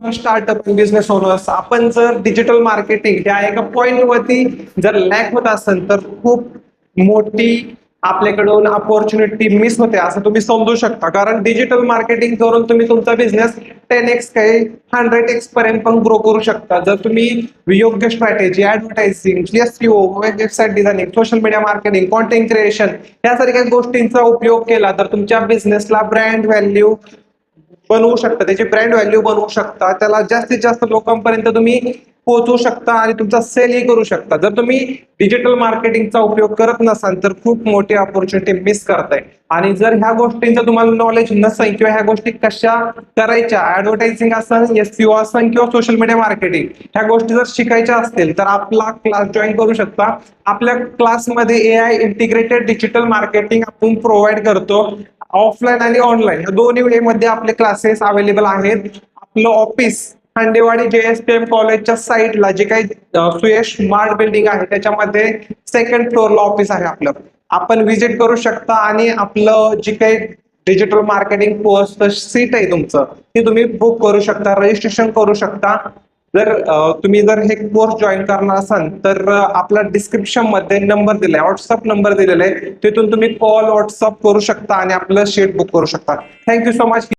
Startup business owners आपण जर digital marketing या एका पॉइंट वरती जर लॅक होत असेल तर खूप मोठी आपल्याकडून अपॉर्च्युनिटी मिस होते असं तुम्ही समजू शकता. कारण डिजिटल मार्केटिंग करून तुम्ही तुमचा बिझनेस 10x काही 100x पर्यंत पण ग्रो करू शकता जर तुम्ही योग्य strategy, advertising, SEO, website designing, social media marketing, content creation यासारख्या गोष्टींचा उपयोग केला तर तुमच्या बिझनेसला ब्रँड व्हॅल्यू बनवू शकता, त्याची ब्रँड व्हॅल्यू बनवू शकता, त्याला जास्तीत जास्त लोकांपर्यंत तुम्ही पोहोचवू शकता आणि तुमचा सेलही करू शकता. जर तुम्ही डिजिटल मार्केटिंगचा उपयोग करत नसाल तर खूप मोठी अपॉर्च्युनिटी मिस करताय. आणि जर ह्या गोष्टींचं तुम्हाला नॉलेज नसेल किंवा ह्या गोष्टी कशा करायच्या, ऍडव्हर्टायझिंग असेल, एसईओ असेल किंवा सोशल मीडिया मार्केटिंग ह्या गोष्टी जर शिकायच्या असतील तर आपला क्लास जॉईन करू शकता. आपल्या क्लासमध्ये एआय इंटिग्रेटेड डिजिटल मार्केटिंग आपण प्रोव्हाइड करतो. ऑफलाईन आणि ऑनलाईन या दोन्ही वे मध्ये आपले क्लासेस अवेलेबल आहेत. आपलं ऑफिस खांडेवाडी JSPM कॉलेजच्या साईडला जे काही सुयश स्मार्ट बिल्डिंग आहे त्याच्यामध्ये सेकंड फ्लोअरला ऑफिस आहे आपलं. आपण व्हिजिट करू शकता आणि आपलं जे काही डिजिटल मार्केटिंग कोर्सचं सीट आहे तुमचं ते तुम्ही बुक करू शकता, रजिस्ट्रेशन करू शकता. जर तुम्ही जर हे कोर्स जॉईन करणार असाल तर आपला डिस्क्रिप्शन मध्ये नंबर दिलाय, व्हॉट्सअप नंबर दिलेला आहे, तिथून तुम्ही कॉल व्हॉट्सअप करू शकता आणि आपलं शीट बुक करू शकता. Thank you so much.